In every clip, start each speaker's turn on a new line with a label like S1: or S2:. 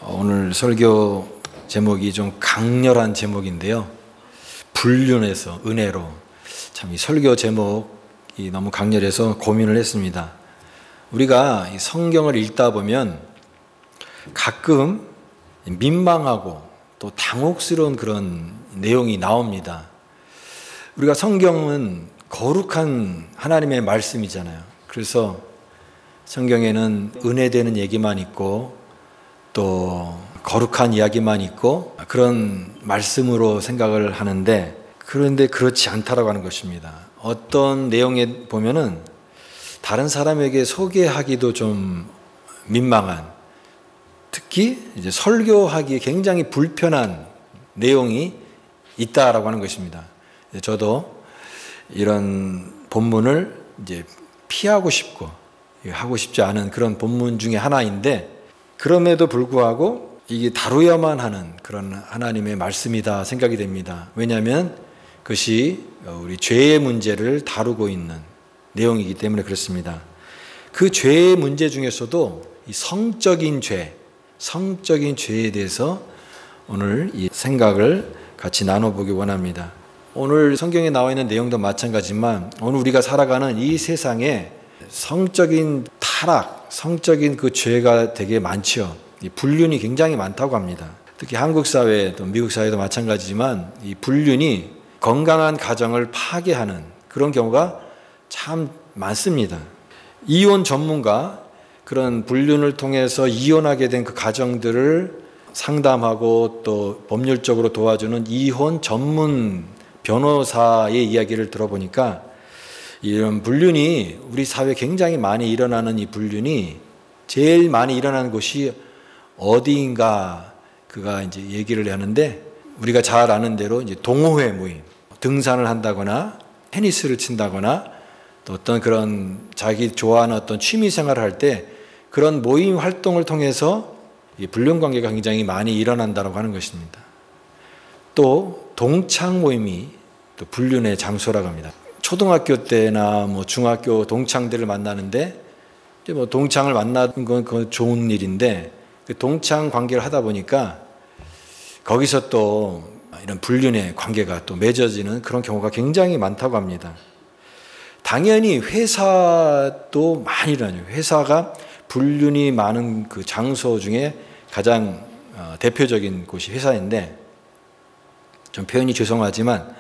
S1: 오늘 설교 제목이 좀 강렬한 제목인데요. 불륜에서 은혜로. 참 이 설교 제목이 너무 강렬해서 고민을 했습니다. 우리가 이 성경을 읽다 보면 가끔 민망하고 또 당혹스러운 그런 내용이 나옵니다. 우리가 성경은 거룩한 하나님의 말씀이잖아요. 그래서 성경에는 은혜되는 얘기만 있고 또 거룩한 이야기만 있고 그런 말씀으로 생각을 하는데, 그런데 그렇지 않다라고 하는 것입니다. 어떤 내용에 보면은 다른 사람에게 소개하기도 좀 민망한, 특히 이제 설교하기에 굉장히 불편한 내용이 있다라고 하는 것입니다. 저도 이런 본문을 이제 피하고 싶고 하고 싶지 않은 그런 본문 중에 하나인데, 그럼에도 불구하고 이게 다루어야만 하는 그런 하나님의 말씀이다 생각이 됩니다. 왜냐하면 그것이 우리 죄의 문제를 다루고 있는 내용이기 때문에 그렇습니다. 그 죄의 문제 중에서도 이 성적인 죄에 대해서 오늘 이 생각을 같이 나눠보기 원합니다. 오늘 성경에 나와 있는 내용도 마찬가지지만 오늘 우리가 살아가는 이 세상에 성적인 타락, 성적인 그 죄가 되게 많죠. 이 불륜이 굉장히 많다고 합니다. 특히 한국 사회 또 미국 사회도 마찬가지지만 이 불륜이 건강한 가정을 파괴하는 그런 경우가 참 많습니다. 이혼 전문가, 그런 불륜을 통해서 이혼하게 된 그 가정들을 상담하고 또 법률적으로 도와주는 이혼 전문 변호사의 이야기를 들어보니까 이런 불륜이 우리 사회에 굉장히 많이 일어나는 이 불륜이 제일 많이 일어나는 곳이 어디인가, 그가 이제 얘기를 하는데, 우리가 잘 아는 대로 이제 동호회 모임, 등산을 한다거나 테니스를 친다거나 또 어떤 그런 자기 좋아하는 어떤 취미 생활을 할 때 그런 모임 활동을 통해서 이 불륜 관계가 굉장히 많이 일어난다고 하는 것입니다. 또 동창 모임이 또 불륜의 장소라고 합니다. 초등학교 때나 뭐 중학교 동창들을 만나는데, 이제 뭐 동창을 만나는 건 그건 좋은 일인데, 그 동창 관계를 하다 보니까 거기서 또 이런 불륜의 관계가 또 맺어지는 그런 경우가 굉장히 많다고 합니다. 당연히 회사도 많이 일어나요. 회사가 불륜이 많은 그 장소 중에 가장 대표적인 곳이 회사인데, 좀 표현이 죄송하지만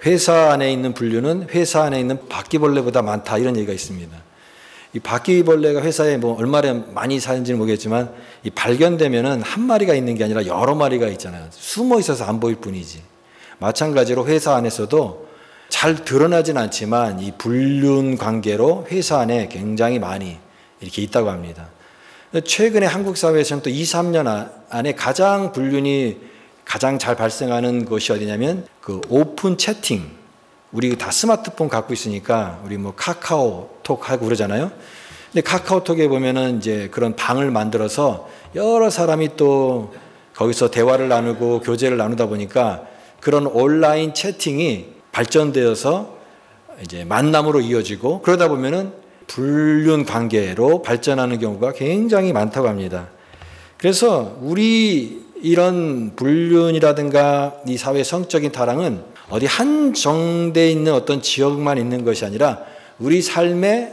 S1: 회사 안에 있는 불륜은 회사 안에 있는 바퀴벌레보다 많다, 이런 얘기가 있습니다. 이 바퀴벌레가 회사에 뭐 얼마나 많이 사는지는 모르겠지만 이 발견되면은 한 마리가 있는 게 아니라 여러 마리가 있잖아요. 숨어 있어서 안 보일 뿐이지. 마찬가지로 회사 안에서도 잘 드러나진 않지만 이 불륜 관계로 회사 안에 굉장히 많이 이렇게 있다고 합니다. 최근에 한국 사회에서는 또 2, 3년 안에 가장 불륜이 가장 잘 발생하는 것이 어디냐면 그 오픈 채팅. 우리 다 스마트폰 갖고 있으니까 우리 뭐 카카오톡 하고 그러잖아요. 근데 카카오톡에 보면은 이제 그런 방을 만들어서 여러 사람이 또 거기서 대화를 나누고 교제를 나누다 보니까 그런 온라인 채팅이 발전되어서 이제 만남으로 이어지고, 그러다 보면은 불륜 관계로 발전하는 경우가 굉장히 많다고 합니다. 그래서 우리 이런 불륜이라든가 이 사회 성적인 타락은 어디 한정되어 있는 어떤 지역만 있는 것이 아니라 우리 삶의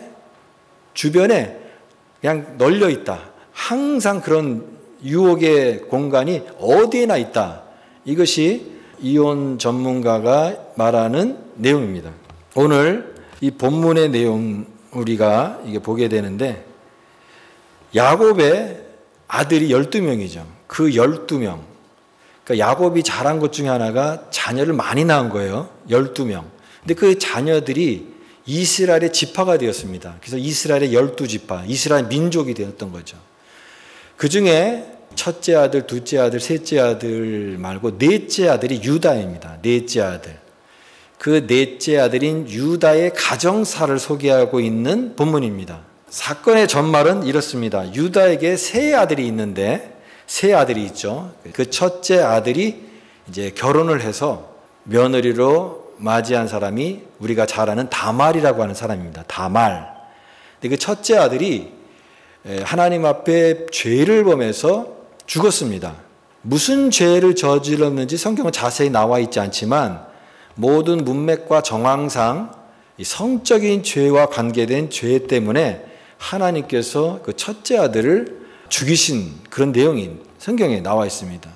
S1: 주변에 그냥 널려 있다. 항상 그런 유혹의 공간이 어디에나 있다. 이것이 이혼 전문가가 말하는 내용입니다. 오늘 이 본문의 내용 우리가 이게 보게 되는데, 야곱의 아들이 12명이죠. 그 12명. 그러니까 야곱이 잘한 것 중에 하나가 자녀를 많이 낳은 거예요. 12명. 근데 그 자녀들이 이스라엘의 지파가 되었습니다. 그래서 이스라엘의 12지파, 이스라엘 민족이 되었던 거죠. 그 중에 첫째 아들, 둘째 아들, 셋째 아들 말고 넷째 아들이 유다입니다. 넷째 아들. 그 넷째 아들인 유다의 가정사를 소개하고 있는 본문입니다. 사건의 전말은 이렇습니다. 유다에게 세 아들이 있는데, 세 아들이 있죠. 그 첫째 아들이 이제 결혼을 해서 며느리로 맞이한 사람이 우리가 잘 아는 다말이라고 하는 사람입니다. 다말. 근데 그 첫째 아들이 하나님 앞에 죄를 범해서 죽었습니다. 무슨 죄를 저질렀는지 성경은 자세히 나와 있지 않지만 모든 문맥과 정황상 이 성적인 죄와 관계된 죄 때문에 하나님께서 그 첫째 아들을 죽이신 그런 내용이 성경에 나와 있습니다.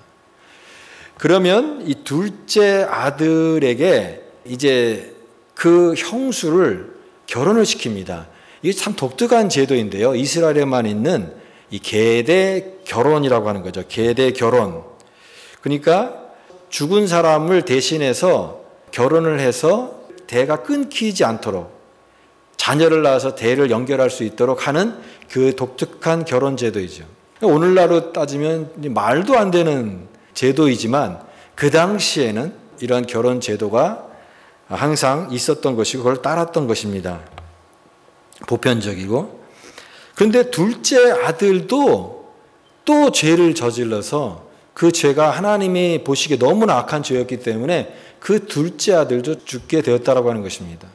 S1: 그러면 이 둘째 아들에게 이제 그 형수를 결혼을 시킵니다. 이게 참 독특한 제도인데요. 이스라엘에만 있는 이 계대 결혼이라고 하는 거죠. 계대 결혼. 그러니까 죽은 사람을 대신해서 결혼을 해서 대가 끊기지 않도록 자녀를 낳아서 대를 연결할 수 있도록 하는 그 독특한 결혼 제도이죠. 오늘날로 따지면 말도 안 되는 제도이지만 그 당시에는 이런 결혼 제도가 항상 있었던 것이고 그걸 따랐던 것입니다. 보편적이고. 그런데 둘째 아들도 또 죄를 저질러서 그 죄가 하나님이 보시기에 너무나 악한 죄였기 때문에 그 둘째 아들도 죽게 되었다라고 하는 것입니다.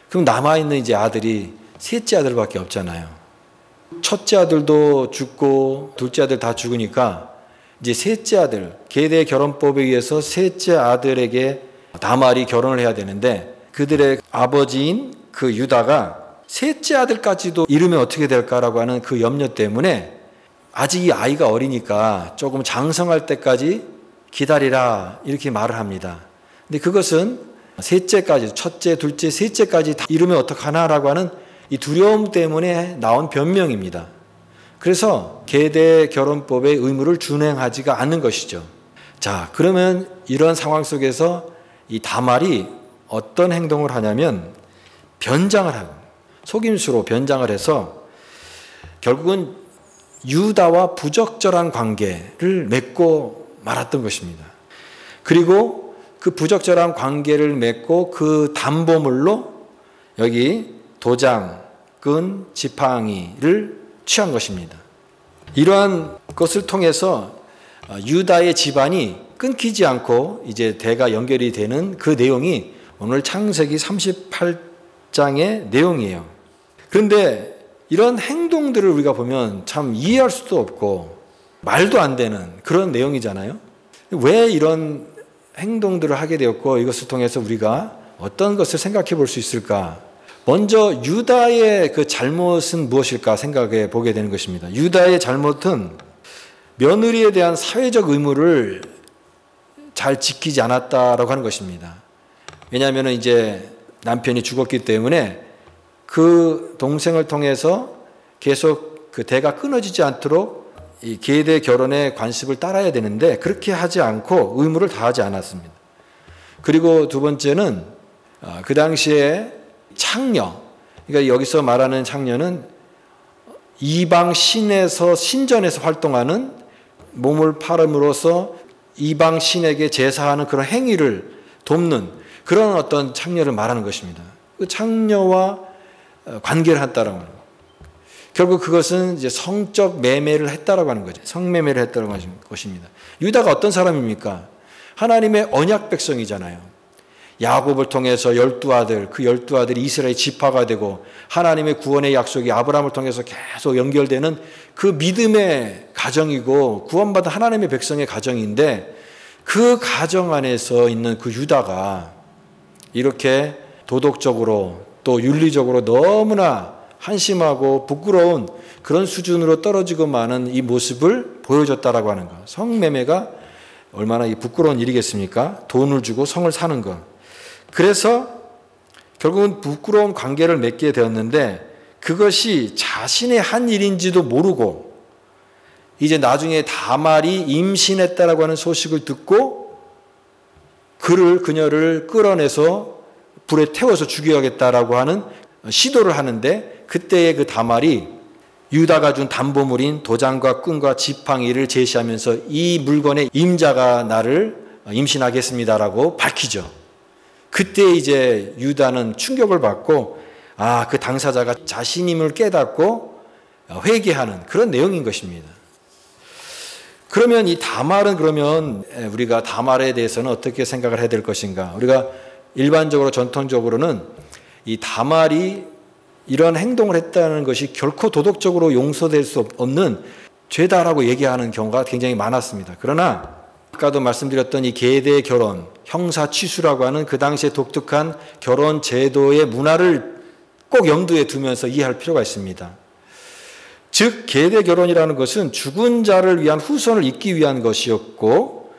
S1: 그럼 남아있는 이제 아들이 셋째 아들밖에 없잖아요. 첫째 아들도 죽고 둘째 아들 다 죽으니까 이제 셋째 아들, 계대 결혼법에 의해서 셋째 아들에게 다말이 결혼을 해야 되는데 그들의 아버지인 그 유다가 셋째 아들까지도 이르면 어떻게 될까라고 하는 그 염려 때문에 아직 이 아이가 어리니까 조금 장성할 때까지 기다리라 이렇게 말을 합니다. 근데 그것은 셋째까지, 첫째, 둘째, 셋째까지 다 이루면 어떡하나라고 하는 이 두려움 때문에 나온 변명입니다. 그래서 계대 결혼법의 의무를 준행하지가 않는 것이죠. 자, 그러면 이런 상황 속에서 이 다말이 어떤 행동을 하냐면 변장을 하고 속임수로 변장을 해서 결국은 유다와 부적절한 관계를 맺고 말았던 것입니다. 그리고 그 부적절한 관계를 맺고 그 담보물로 여기 도장은 지팡이를 취한 것입니다. 이러한 것을 통해서 유다의 집안이 끊기지 않고 이제 대가 연결이 되는 그 내용이 오늘 창세기 38장의 내용이에요. 그런데 이런 행동들을 우리가 보면 참 이해할 수도 없고 말도 안 되는 그런 내용이잖아요. 왜 이런 행동들을 하게 되었고 이것을 통해서 우리가 어떤 것을 생각해 볼 수 있을까? 먼저 유다의 그 잘못은 무엇일까 생각해 보게 되는 것입니다. 유다의 잘못은 며느리에 대한 사회적 의무를 잘 지키지 않았다라고 하는 것입니다. 왜냐하면 이제 남편이 죽었기 때문에 그 동생을 통해서 계속 그 대가 끊어지지 않도록 이 계대 결혼의 관습을 따라야 되는데 그렇게 하지 않고 의무를 다하지 않았습니다. 그리고 두 번째는 그 당시에 창녀, 그러니까 여기서 말하는 창녀는 이방 신에서 신전에서 활동하는 몸을 팔음으로써 이방 신에게 제사하는 그런 행위를 돕는 그런 어떤 창녀를 말하는 것입니다. 그 창녀와 관계를 했다라고 하는 거예요. 결국 그것은 이제 성적 매매를 했다라고 하는 거죠. 성매매를 했다라고 하는 것입니다. 유다가 어떤 사람입니까? 하나님의 언약 백성이잖아요. 야곱을 통해서 12아들, 그 12아들이 이스라엘 지파가 되고 하나님의 구원의 약속이 아브라함을 통해서 계속 연결되는 그 믿음의 가정이고 구원받은 하나님의 백성의 가정인데 그 가정 안에서 있는 그 유다가 이렇게 도덕적으로 또 윤리적으로 너무나 한심하고 부끄러운 그런 수준으로 떨어지고 마는 이 모습을 보여줬다라고 하는 것. 성매매가 얼마나 부끄러운 일이겠습니까? 돈을 주고 성을 사는 것. 그래서 결국은 부끄러운 관계를 맺게 되었는데 그것이 자신의 한 일인지도 모르고 이제 나중에 다말이 임신했다라고 하는 소식을 듣고 그녀를 끌어내서 불에 태워서 죽여야겠다라고 하는 시도를 하는데 그때의 그 다말이 유다가 준 담보물인 도장과 끈과 지팡이를 제시하면서 이 물건의 임자가 나를 임신하겠습니다라고 밝히죠. 그때 이제 유다는 충격을 받고 그 당사자가 자신임을 깨닫고 회개하는 그런 내용인 것입니다. 그러면 이 다말은 그러면 우리가 다말에 대해서는 어떻게 생각을 해야 될 것인가? 우리가 일반적으로 전통적으로는 이 다말이 이런 행동을 했다는 것이 결코 도덕적으로 용서될 수 없는 죄다라고 얘기하는 경우가 굉장히 많았습니다. 그러나 아까도 말씀드렸던 이 계대 결혼, 형사취수라고 하는 그 당시에 독특한 결혼 제도의 문화를 꼭 염두에 두면서 이해할 필요가 있습니다. 즉 계대 결혼이라는 것은 죽은 자를 위한 후손을 잇기 위한 것이었고,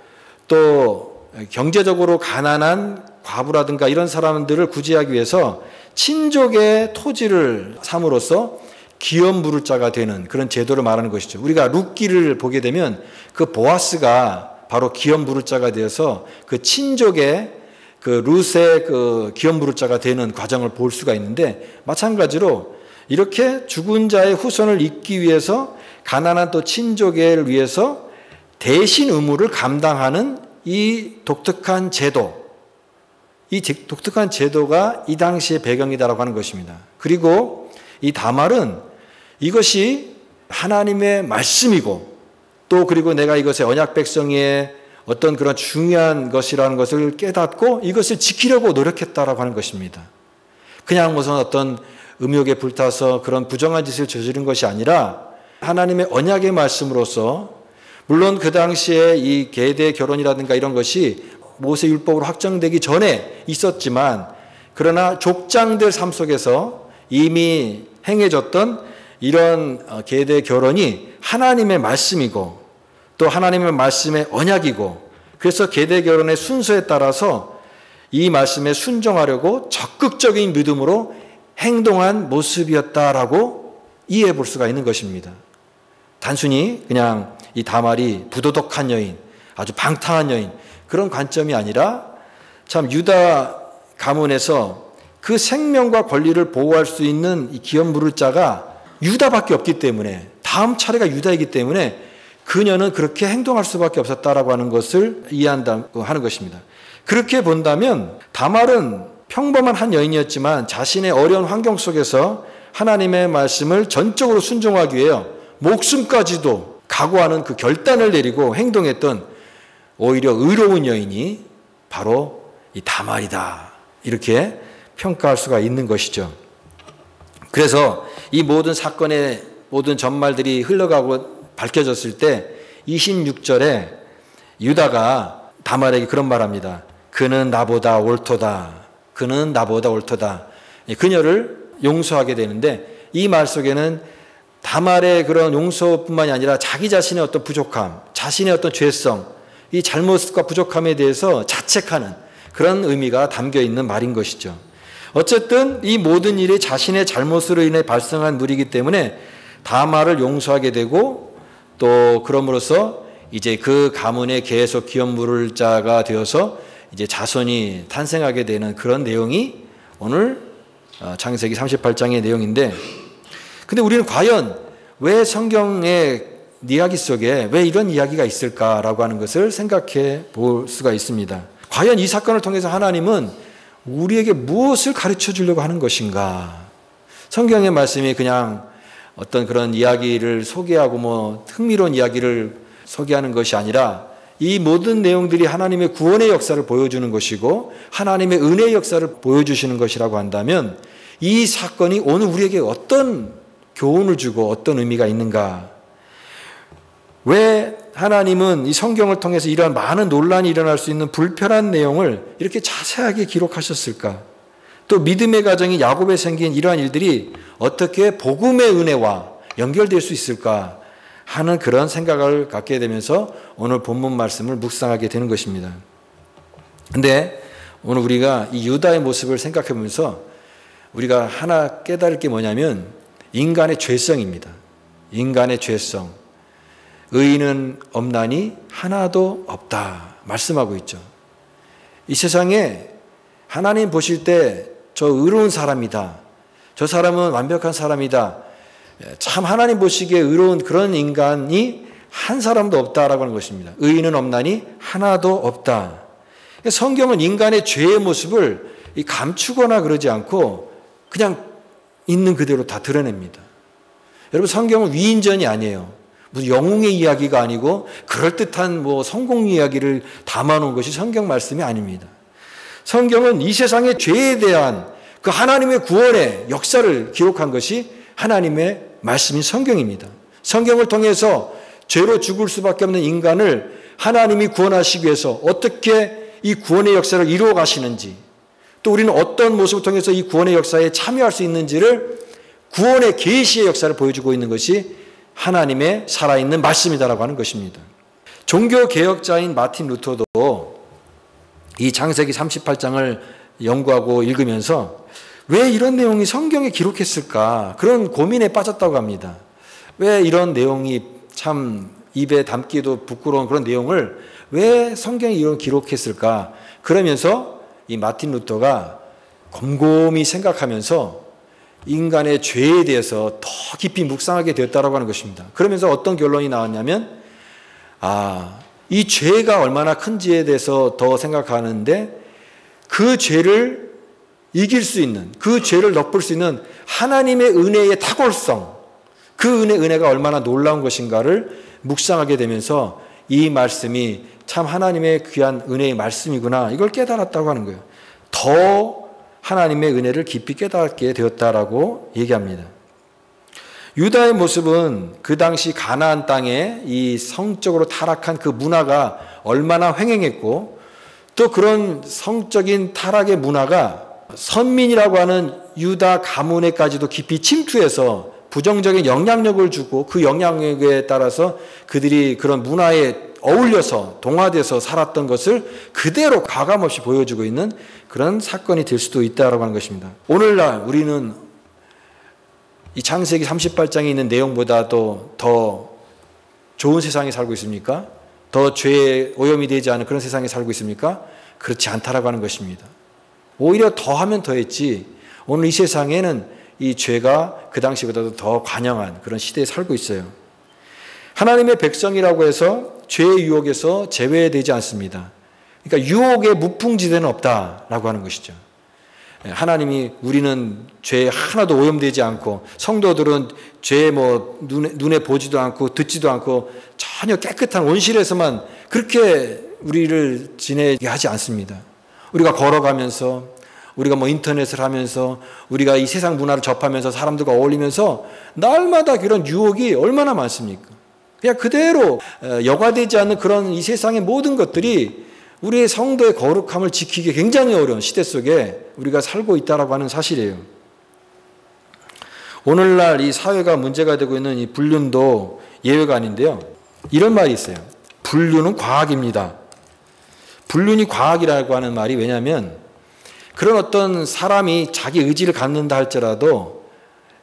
S1: 또 경제적으로 가난한 과부라든가 이런 사람들을 구제하기 위해서 친족의 토지를 삼으로써 기업 물을 자가 되는 그런 제도를 말하는 것이죠. 우리가 룻기를 보게 되면 그 보아스가 바로 기업 물을 자가 되어서 그 친족의 그 룻의 그 기업 물을 자가 되는 과정을 볼 수가 있는데, 마찬가지로 이렇게 죽은 자의 후손을 잇기 위해서 가난한 또 친족을 위해서 대신 의무를 감당하는 이 독특한 제도, 이 독특한 제도가 이 당시의 배경이다라고 하는 것입니다. 그리고 이 다말은 이것이 하나님의 말씀이고, 또 그리고 내가 이것의 언약 백성의 어떤 그런 중요한 것이라는 것을 깨닫고 이것을 지키려고 노력했다라고 하는 것입니다. 그냥 무슨 어떤 음욕에 불타서 그런 부정한 짓을 저지른 것이 아니라 하나님의 언약의 말씀으로서, 물론 그 당시에 이 계대 결혼이라든가 이런 것이 모세 율법으로 확정되기 전에 있었지만, 그러나 족장들 삶 속에서 이미 행해졌던 이런 계대 결혼이 하나님의 말씀이고 또 하나님의 말씀의 언약이고, 그래서 계대 결혼의 순서에 따라서 이 말씀에 순종하려고 적극적인 믿음으로 행동한 모습이었다라고 이해해 볼 수가 있는 것입니다. 단순히 그냥 이 다말이 부도덕한 여인, 아주 방탕한 여인, 그런 관점이 아니라 참 유다 가문에서 그 생명과 권리를 보호할 수 있는 이 기업 물을 자가 유다밖에 없기 때문에, 다음 차례가 유다이기 때문에 그녀는 그렇게 행동할 수밖에 없었다라고 하는 것을 이해한다고 하는 것입니다. 그렇게 본다면 다말은 평범한 한 여인이었지만 자신의 어려운 환경 속에서 하나님의 말씀을 전적으로 순종하기 위해 목숨까지도 각오하는 그 결단을 내리고 행동했던 오히려 의로운 여인이 바로 이 다말이다, 이렇게 평가할 수가 있는 것이죠. 그래서 이 모든 사건의 모든 전말들이 흘러가고 밝혀졌을 때 26절에 유다가 다말에게 그런 말합니다. 그는 나보다 옳도다. 그는 나보다 옳도다. 그녀를 용서하게 되는데, 이 말 속에는 다말의 그런 용서뿐만이 아니라 자기 자신의 어떤 부족함, 자신의 어떤 죄성, 이 잘못과 부족함에 대해서 자책하는 그런 의미가 담겨 있는 말인 것이죠. 어쨌든 이 모든 일이 자신의 잘못으로 인해 발생한 물이기 때문에 다말을 용서하게 되고, 또 그럼으로써 이제 그 가문에 계속 기업 물을 자가 되어서 이제 자손이 탄생하게 되는 그런 내용이 오늘 창세기 38장의 내용인데, 근데 우리는 과연 왜 성경의 이야기 속에 왜 이런 이야기가 있을까라고 하는 것을 생각해 볼 수가 있습니다. 과연 이 사건을 통해서 하나님은 우리에게 무엇을 가르쳐 주려고 하는 것인가? 성경의 말씀이 그냥 어떤 그런 이야기를 소개하고 뭐 흥미로운 이야기를 소개하는 것이 아니라 이 모든 내용들이 하나님의 구원의 역사를 보여주는 것이고 하나님의 은혜의 역사를 보여주시는 것이라고 한다면, 이 사건이 오늘 우리에게 어떤 교훈을 주고 어떤 의미가 있는가? 왜 하나님은 이 성경을 통해서 이러한 많은 논란이 일어날 수 있는 불편한 내용을 이렇게 자세하게 기록하셨을까? 또 믿음의 가정인 야곱에 생긴 이러한 일들이 어떻게 복음의 은혜와 연결될 수 있을까 하는 그런 생각을 갖게 되면서 오늘 본문 말씀을 묵상하게 되는 것입니다. 근데 오늘 우리가 이 유다의 모습을 생각해 보면서 우리가 하나 깨달을 게 뭐냐면 인간의 죄성입니다. 인간의 죄성. 의인은 없나니 하나도 없다 말씀하고 있죠. 이 세상에 하나님 보실 때 저 의로운 사람이다, 저 사람은 완벽한 사람이다, 참 하나님 보시기에 의로운 그런 인간이 한 사람도 없다라고 하는 것입니다. 의인은 없나니 하나도 없다. 성경은 인간의 죄의 모습을 감추거나 그러지 않고 그냥 있는 그대로 다 드러냅니다. 여러분, 성경은 위인전이 아니에요. 무슨 영웅의 이야기가 아니고 그럴듯한 뭐 성공 이야기를 담아놓은 것이 성경 말씀이 아닙니다. 성경은 이 세상의 죄에 대한 그 하나님의 구원의 역사를 기록한 것이 하나님의 말씀인 성경입니다. 성경을 통해서 죄로 죽을 수밖에 없는 인간을 하나님이 구원하시기 위해서 어떻게 이 구원의 역사를 이루어 가시는지, 또 우리는 어떤 모습을 통해서 이 구원의 역사에 참여할 수 있는지를 구원의 계시의 역사를 보여주고 있는 것이 하나님의 살아있는 말씀이다라고 하는 것입니다. 종교개혁자인 마틴 루터도 이 창세기 38장을 연구하고 읽으면서 왜 이런 내용이 성경에 기록했을까, 그런 고민에 빠졌다고 합니다. 왜 이런 내용이 참 입에 담기도 부끄러운 그런 내용을 왜 성경에 이런 기록했을까, 그러면서 이 마틴 루터가 곰곰이 생각하면서 인간의 죄에 대해서 더 깊이 묵상하게 되었다고 하는 것입니다. 그러면서 어떤 결론이 나왔냐면, 이 죄가 얼마나 큰지에 대해서 더 생각하는데 그 죄를 이길 수 있는, 그 죄를 덮을 수 있는 하나님의 은혜의 탁월성, 그 은혜가 얼마나 놀라운 것인가를 묵상하게 되면서 이 말씀이 참 하나님의 귀한 은혜의 말씀이구나, 이걸 깨달았다고 하는 거예요. 더 하나님의 은혜를 깊이 깨닫게 되었다라고 얘기합니다. 유다의 모습은 그 당시 가나안 땅에 이 성적으로 타락한 그 문화가 얼마나 횡행했고, 또 그런 성적인 타락의 문화가 선민이라고 하는 유다 가문에까지도 깊이 침투해서 부정적인 영향력을 주고, 그 영향력에 따라서 그들이 그런 문화에 어울려서 동화돼서 살았던 것을 그대로 가감없이 보여주고 있는 그런 사건이 될 수도 있다고 하는 것입니다. 오늘날 우리는 이 창세기 38장에 있는 내용보다도 더 좋은 세상에 살고 있습니까? 더 죄에 오염이 되지 않은 그런 세상에 살고 있습니까? 그렇지 않다라고 하는 것입니다. 오히려 더하면 더했지, 오늘 이 세상에는 이 죄가 그 당시보다도 더 관영한 그런 시대에 살고 있어요. 하나님의 백성이라고 해서 죄의 유혹에서 제외되지 않습니다. 그러니까 유혹의 무풍지대는 없다라고 하는 것이죠. 하나님이 우리는 죄에 하나도 오염되지 않고, 성도들은 죄에 눈에 보지도 않고 듣지도 않고 전혀 깨끗한 온실에서만 그렇게 우리를 지내게 하지 않습니다. 우리가 걸어가면서, 우리가 인터넷을 하면서, 우리가 이 세상 문화를 접하면서 사람들과 어울리면서 날마다 그런 유혹이 얼마나 많습니까? 그냥 그대로 여과되지 않는 그런 이 세상의 모든 것들이 우리의 성도의 거룩함을 지키기 굉장히 어려운 시대 속에 우리가 살고 있다라고 하는 사실이에요. 오늘날 이 사회가 문제가 되고 있는 이 불륜도 예외가 아닌데요. 이런 말이 있어요. 불륜은 과학입니다. 불륜이 과학이라고 하는 말이, 왜냐하면 그런 어떤 사람이 자기 의지를 갖는다 할지라도,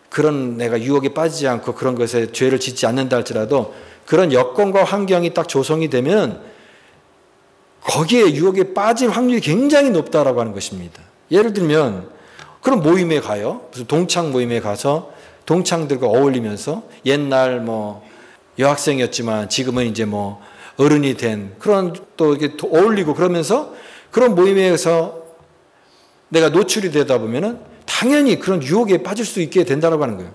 S1: 그런 내가 유혹에 빠지지 않고 그런 것에 죄를 짓지 않는다 할지라도 그런 여건과 환경이 딱 조성이 되면 거기에 유혹에 빠질 확률이 굉장히 높다라고 하는 것입니다. 예를 들면 그런 모임에 가요. 무슨 동창 모임에 가서 동창들과 어울리면서 옛날 여학생이었지만 지금은 이제 어른이 된 그런 또 이렇게 어울리고 그러면서 그런 모임에서 내가 노출이 되다 보면은 당연히 그런 유혹에 빠질 수 있게 된다고 하는 거예요.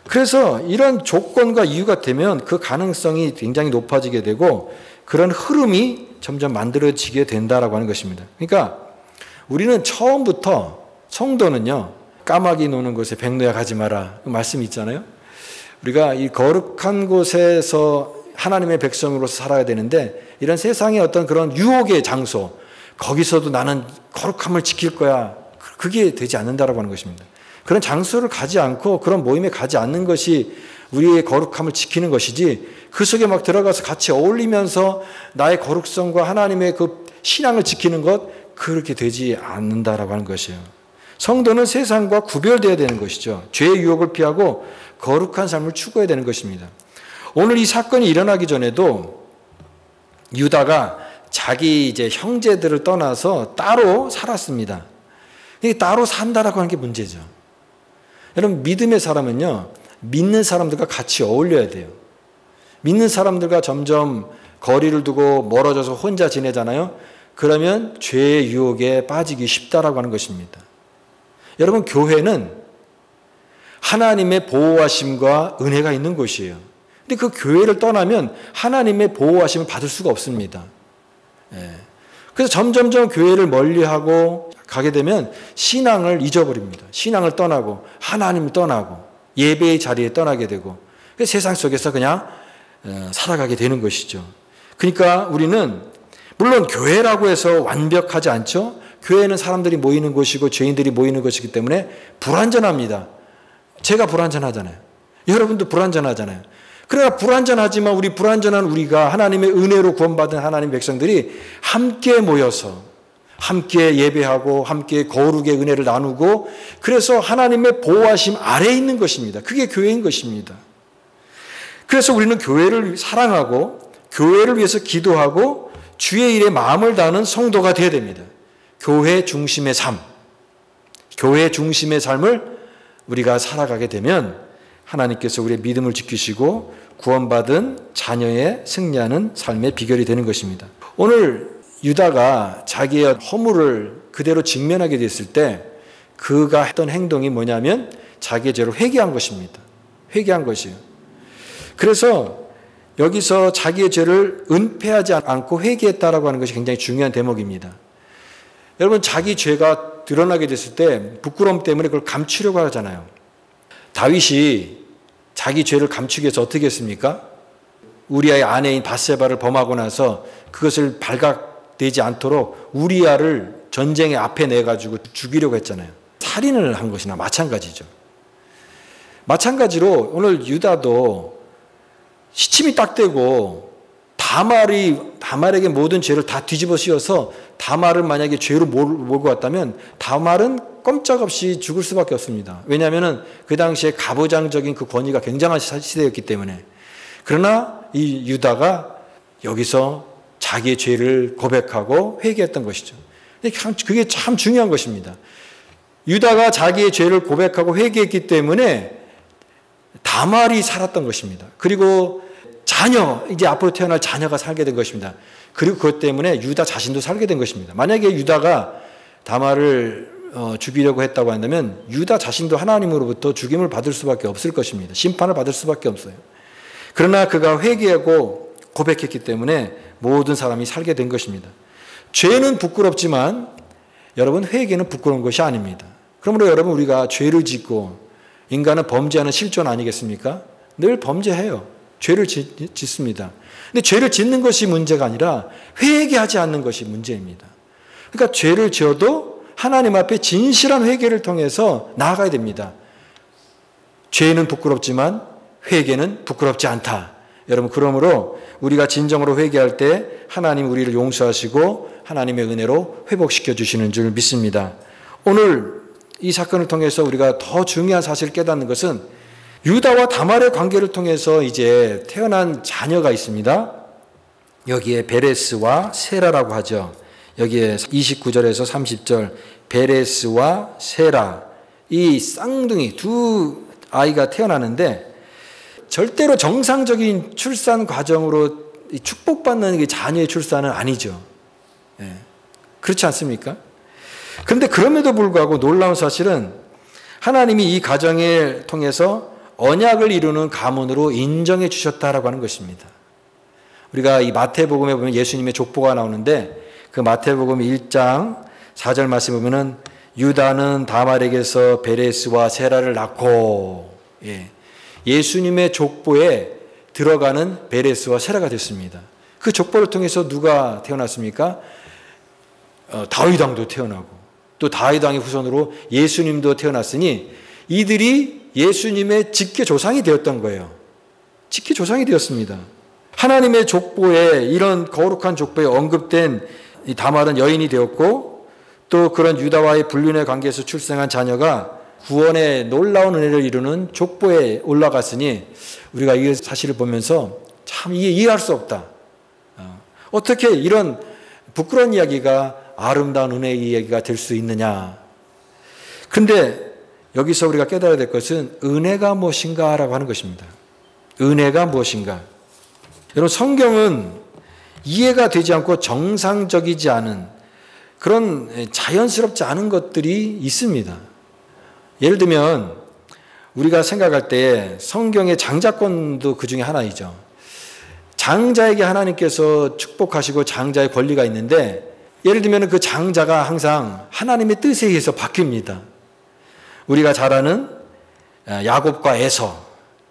S1: 그래서 이런 조건과 이유가 되면 그 가능성이 굉장히 높아지게 되고 그런 흐름이 점점 만들어지게 된다라고 하는 것입니다. 그러니까 우리는 처음부터, 성도는요, 까마귀 노는 곳에 백노야 가지 마라, 그 말씀이 있잖아요. 우리가 이 거룩한 곳에서 하나님의 백성으로서 살아야 되는데, 이런 세상의 어떤 그런 유혹의 장소, 거기서도 나는 거룩함을 지킬 거야, 그게 되지 않는다라고 하는 것입니다. 그런 장소를 가지 않고 그런 모임에 가지 않는 것이 우리의 거룩함을 지키는 것이지, 그 속에 막 들어가서 같이 어울리면서 나의 거룩성과 하나님의 그 신앙을 지키는 것, 그렇게 되지 않는다라고 하는 것이에요. 성도는 세상과 구별되어야 되는 것이죠. 죄의 유혹을 피하고 거룩한 삶을 추구해야 되는 것입니다. 오늘 이 사건이 일어나기 전에도 유다가 자기 이제 형제들을 떠나서 따로 살았습니다. 따로 산다라고 하는 게 문제죠. 여러분, 믿음의 사람은요, 믿는 사람들과 같이 어울려야 돼요. 믿는 사람들과 점점 거리를 두고 멀어져서 혼자 지내잖아요. 그러면 죄의 유혹에 빠지기 쉽다라고 하는 것입니다. 여러분, 교회는 하나님의 보호하심과 은혜가 있는 곳이에요. 근데 그 교회를 떠나면 하나님의 보호하심을 받을 수가 없습니다. 그래서 점점점 교회를 멀리하고 가게 되면 신앙을 잊어버립니다. 신앙을 떠나고 하나님을 떠나고 예배의 자리에 떠나게 되고, 세상 속에서 그냥 살아가게 되는 것이죠. 그러니까 우리는 물론 교회라고 해서 완벽하지 않죠. 교회는 사람들이 모이는 곳이고 죄인들이 모이는 것이기 때문에 불완전합니다. 제가 불완전하잖아요. 여러분도 불완전하잖아요. 그러나 불완전하지만 우리 불완전한 우리가 하나님의 은혜로 구원받은 하나님 백성들이 함께 모여서 함께 예배하고 함께 거룩의 은혜를 나누고 그래서 하나님의 보호하심 아래에 있는 것입니다. 그게 교회인 것입니다. 그래서 우리는 교회를 사랑하고 교회를 위해서 기도하고 주의 일에 마음을 다하는 성도가 되어야 됩니다. 교회 중심의 삶, 교회 중심의 삶을 우리가 살아가게 되면 하나님께서 우리의 믿음을 지키시고 구원받은 자녀의 승리하는 삶의 비결이 되는 것입니다. 오늘 유다가 자기의 허물을 그대로 직면하게 됐을 때 그가 했던 행동이 뭐냐면 자기의 죄를 회개한 것입니다. 회개한 것이에요. 그래서 여기서 자기의 죄를 은폐하지 않고 회개했다라고 하는 것이 굉장히 중요한 대목입니다. 여러분 자기 죄가 드러나게 됐을 때 부끄러움 때문에 그걸 감추려고 하잖아요. 다윗이 자기 죄를 감추기 위해서 어떻게 했습니까? 우리아의 아내인 밧세바를 범하고 나서 그것을 발각되지 않도록 우리아를 전쟁의 앞에 내가지고 죽이려고 했잖아요. 살인을 한 것이나 마찬가지죠. 마찬가지로 오늘 유다도 시침이 딱 되고 다말에게 모든 죄를 다 뒤집어 씌워서 다말을 만약에 죄로 몰고 왔다면 다말은 꼼짝없이 죽을 수밖에 없습니다. 왜냐하면 그 당시에 가부장적인 그 권위가 굉장한 시대였기 때문에. 그러나 이 유다가 여기서 자기의 죄를 고백하고 회개했던 것이죠. 그게 참 중요한 것입니다. 유다가 자기의 죄를 고백하고 회개했기 때문에 다말이 살았던 것입니다. 그리고 이제 앞으로 태어날 자녀가 살게 된 것입니다. 그리고 그것 때문에 유다 자신도 살게 된 것입니다. 만약에 유다가 다말을 죽이려고 했다고 한다면 유다 자신도 하나님으로부터 죽임을 받을 수밖에 없을 것입니다. 심판을 받을 수밖에 없어요. 그러나 그가 회개하고 고백했기 때문에 모든 사람이 살게 된 것입니다. 죄는 부끄럽지만 여러분 회개는 부끄러운 것이 아닙니다. 그러므로 여러분 우리가 죄를 짓고 인간은 범죄하는 실존 아니겠습니까? 늘 범죄해요. 죄를 짓습니다. 근데 죄를 짓는 것이 문제가 아니라 회개하지 않는 것이 문제입니다. 그러니까 죄를 지어도 하나님 앞에 진실한 회개를 통해서 나아가야 됩니다. 죄는 부끄럽지만 회개는 부끄럽지 않다. 여러분 그러므로 우리가 진정으로 회개할 때 하나님 우리를 용서하시고 하나님의 은혜로 회복시켜 주시는 줄 믿습니다. 오늘 이 사건을 통해서 우리가 더 중요한 사실을 깨닫는 것은 유다와 다말의 관계를 통해서 이제 태어난 자녀가 있습니다. 여기에 베레스와 세라라고 하죠. 여기에 29절에서 30절 베레스와 세라 이 쌍둥이 두 아이가 태어나는데 절대로 정상적인 출산 과정으로 축복받는 자녀의 출산은 아니죠. 그렇지 않습니까? 그런데 그럼에도 불구하고 놀라운 사실은 하나님이 이 가정을 통해서 언약을 이루는 가문으로 인정해 주셨다라고 하는 것입니다. 우리가 이 마태복음에 보면 예수님의 족보가 나오는데 그 마태복음 1장 4절 말씀에 보면은 유다는 다말에게서 베레스와 세라를 낳고 예수님의 족보에 들어가는 베레스와 세라가 됐습니다. 그 족보를 통해서 누가 태어났습니까? 다윗 왕도 태어나고 또 다윗 왕의 후손으로 예수님도 태어났으니 이들이 예수님의 직계 조상이 되었던 거예요. 직계 조상이 되었습니다. 하나님의 족보에 이런 거룩한 족보에 언급된 이 다말은 여인이 되었고 또 그런 유다와의 불륜의 관계에서 출생한 자녀가 구원의 놀라운 은혜를 이루는 족보에 올라갔으니 우리가 이 사실을 보면서 참 이해할 수 없다. 어떻게 이런 부끄러운 이야기가 아름다운 은혜의 이야기가 될 수 있느냐. 그런데 여기서 우리가 깨달아야 될 것은 은혜가 무엇인가라고 하는 것입니다. 은혜가 무엇인가. 여러분 성경은 이해가 되지 않고 정상적이지 않은 그런 자연스럽지 않은 것들이 있습니다. 예를 들면 우리가 생각할 때 성경의 장자권도 그 중에 하나이죠. 장자에게 하나님께서 축복하시고 장자의 권리가 있는데 예를 들면 그 장자가 항상 하나님의 뜻에 의해서 바뀝니다. 우리가 잘 아는 야곱과 에서,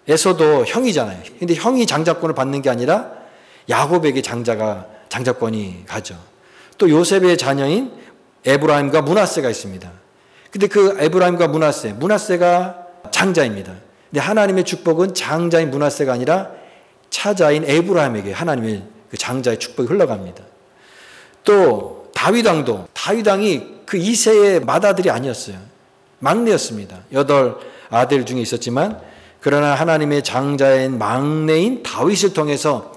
S1: 에서도 형이잖아요. 근데 형이 장자권을 받는 게 아니라 야곱에게 장자권이 가죠. 또 요셉의 자녀인 에브라임과 므낫세가 있습니다. 근데 그 에브라임과 므낫세가 장자입니다. 근데 하나님의 축복은 장자인 므낫세가 아니라 차자인 에브라임에게 하나님의 그 장자의 축복이 흘러갑니다. 또 다윗왕이 그 이세의 맏아들이 아니었어요. 막내였습니다. 8 아들 중에 있었지만 그러나 하나님의 장자인 막내인 다윗을 통해서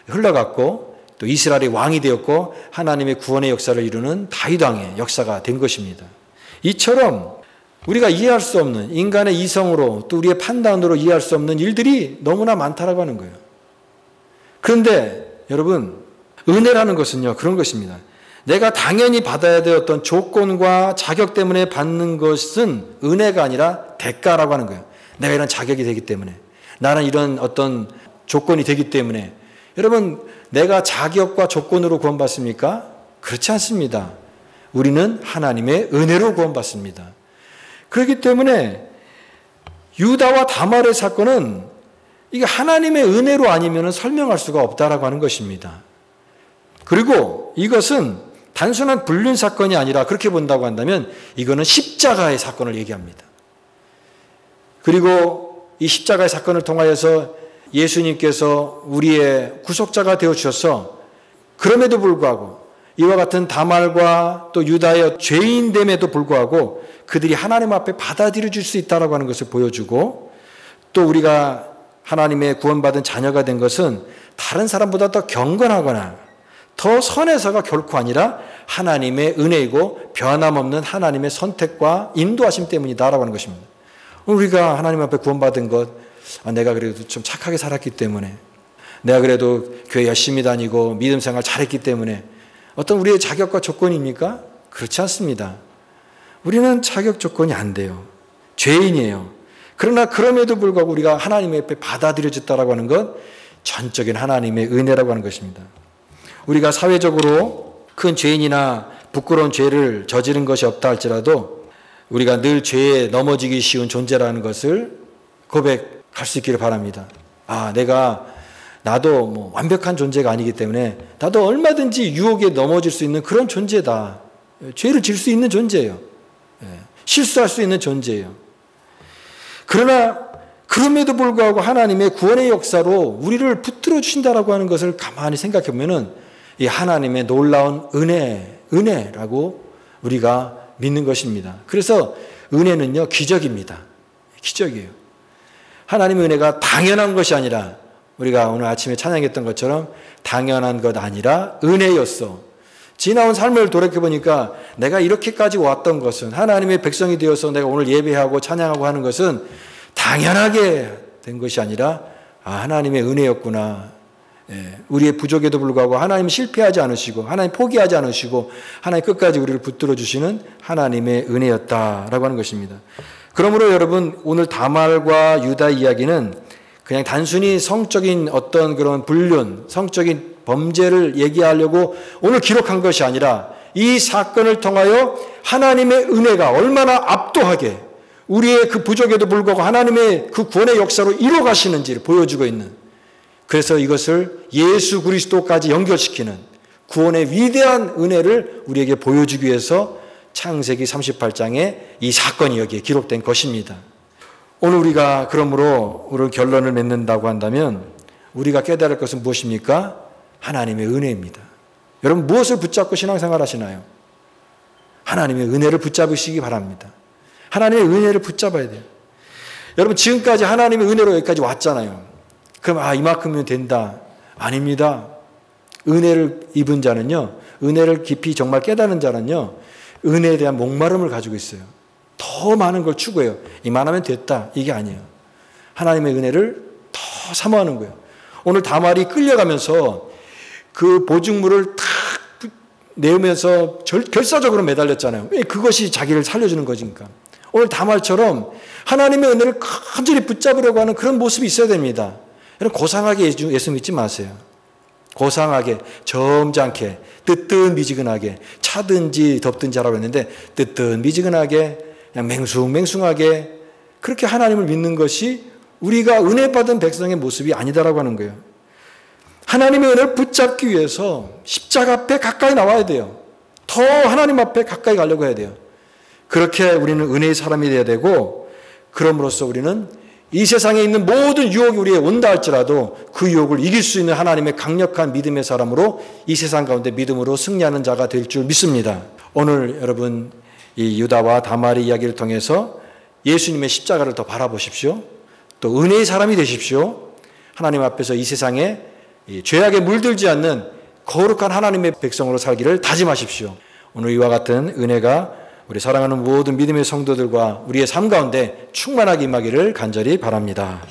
S1: 흘러갔고 또 이스라엘의 왕이 되었고 하나님의 구원의 역사를 이루는 다윗왕의 역사가 된 것입니다. 이처럼 우리가 이해할 수 없는 인간의 이성으로 또 우리의 판단으로 이해할 수 없는 일들이 너무나 많다라고 하는 거예요. 그런데 여러분, 은혜라는 것은요, 그런 것입니다. 내가 당연히 받아야 될 어떤 조건과 자격 때문에 받는 것은 은혜가 아니라 대가라고 하는 거예요. 내가 이런 자격이 되기 때문에, 나는 이런 어떤 조건이 되기 때문에. 여러분, 내가 자격과 조건으로 구원받습니까? 그렇지 않습니다. 우리는 하나님의 은혜로 구원받습니다. 그렇기 때문에 유다와 다말의 사건은 이게 하나님의 은혜로 아니면 설명할 수가 없다라고 하는 것입니다. 그리고 이것은 단순한 불륜 사건이 아니라 그렇게 본다고 한다면 이거는 십자가의 사건을 얘기합니다. 그리고 이 십자가의 사건을 통하여서 예수님께서 우리의 구속자가 되어주셔서 그럼에도 불구하고 이와 같은 다말과 또 유다의 죄인됨에도 불구하고 그들이 하나님 앞에 받아들여 줄 수 있다고 하는 것을 보여주고 또 우리가 하나님의 구원받은 자녀가 된 것은 다른 사람보다 더 경건하거나 더 선해서가 결코 아니라 하나님의 은혜이고 변함없는 하나님의 선택과 인도하심 때문이다라고 하는 것입니다. 우리가 하나님 앞에 구원받은 것, 내가 그래도 좀 착하게 살았기 때문에, 내가 그래도 교회 열심히 다니고 믿음 생활 잘했기 때문에 어떤 우리의 자격과 조건입니까? 그렇지 않습니다. 우리는 자격 조건이 안 돼요. 죄인이에요. 그러나 그럼에도 불구하고 우리가 하나님 앞에 받아들여졌다라고 하는 것, 전적인 하나님의 은혜라고 하는 것입니다. 우리가 사회적으로 큰 죄인이나 부끄러운 죄를 저지른 것이 없다 할지라도 우리가 늘 죄에 넘어지기 쉬운 존재라는 것을 고백할 수 있기를 바랍니다. 나도 뭐 완벽한 존재가 아니기 때문에 나도 얼마든지 유혹에 넘어질 수 있는 그런 존재다. 죄를 질 수 있는 존재예요. 실수할 수 있는 존재예요. 그러나 그럼에도 불구하고 하나님의 구원의 역사로 우리를 붙들어 주신다라고 하는 것을 가만히 생각해 보면은 이 하나님의 놀라운 은혜라고 우리가 믿는 것입니다. 그래서 은혜는요, 기적입니다. 기적이에요. 하나님의 은혜가 당연한 것이 아니라 우리가 오늘 아침에 찬양했던 것처럼 당연한 것 아니라 은혜였어. 지나온 삶을 돌이켜보니까 내가 이렇게까지 왔던 것은 하나님의 백성이 되어서 내가 오늘 예배하고 찬양하고 하는 것은 당연하게 된 것이 아니라 하나님의 은혜였구나. 우리의 부족에도 불구하고 하나님 실패하지 않으시고 하나님 포기하지 않으시고 하나님 끝까지 우리를 붙들어 주시는 하나님의 은혜였다라고 하는 것입니다. 그러므로 여러분, 오늘 다말과 유다 이야기는 그냥 단순히 성적인 어떤 그런 불륜, 성적인 범죄를 얘기하려고 오늘 기록한 것이 아니라 이 사건을 통하여 하나님의 은혜가 얼마나 압도하게 우리의 그 부족에도 불구하고 하나님의 그 구원의 역사로 이뤄 가시는지를 보여주고 있는, 그래서 이것을 예수 그리스도까지 연결시키는 구원의 위대한 은혜를 우리에게 보여주기 위해서 창세기 38장에 이 사건이 여기에 기록된 것입니다. 오늘 우리가 그러므로 오늘 결론을 맺는다고 한다면 우리가 깨달을 것은 무엇입니까? 하나님의 은혜입니다. 여러분, 무엇을 붙잡고 신앙생활 하시나요? 하나님의 은혜를 붙잡으시기 바랍니다. 하나님의 은혜를 붙잡아야 돼요. 여러분, 지금까지 하나님의 은혜로 여기까지 왔잖아요. 그럼 이만큼이면 된다. 아닙니다. 은혜를 입은 자는요, 은혜를 깊이 정말 깨닫는 자는요, 은혜에 대한 목마름을 가지고 있어요. 더 많은 걸 추구해요. 이만하면 됐다. 이게 아니에요. 하나님의 은혜를 더 사모하는 거예요. 오늘 다말이 끌려가면서 그 보증물을 탁 내으면서 결사적으로 매달렸잖아요. 그것이 자기를 살려주는 거니까. 오늘 다말처럼 하나님의 은혜를 간절히 붙잡으려고 하는 그런 모습이 있어야 됩니다. 여러분, 고상하게 예수 믿지 마세요. 고상하게, 점잖게, 뜨뜻미지근하게, 차든지 덥든지 하라고 했는데 뜨뜻미지근하게, 그냥 맹숭맹숭하게 그렇게 하나님을 믿는 것이 우리가 은혜 받은 백성의 모습이 아니다라고 하는 거예요. 하나님의 은혜를 붙잡기 위해서 십자가 앞에 가까이 나와야 돼요. 더 하나님 앞에 가까이 가려고 해야 돼요. 그렇게 우리는 은혜의 사람이 되어야 되고, 그럼으로써 우리는 이 세상에 있는 모든 유혹이 우리에 온다 할지라도 그 유혹을 이길 수 있는 하나님의 강력한 믿음의 사람으로 이 세상 가운데 믿음으로 승리하는 자가 될 줄 믿습니다. 오늘 여러분 이 유다와 다말의 이야기를 통해서 예수님의 십자가를 더 바라보십시오. 또 은혜의 사람이 되십시오. 하나님 앞에서 이 세상에 죄악에 물들지 않는 거룩한 하나님의 백성으로 살기를 다짐하십시오. 오늘 이와 같은 은혜가 우리 사랑하는 모든 믿음의 성도들과 우리의 삶 가운데 충만하게 임하기를 간절히 바랍니다.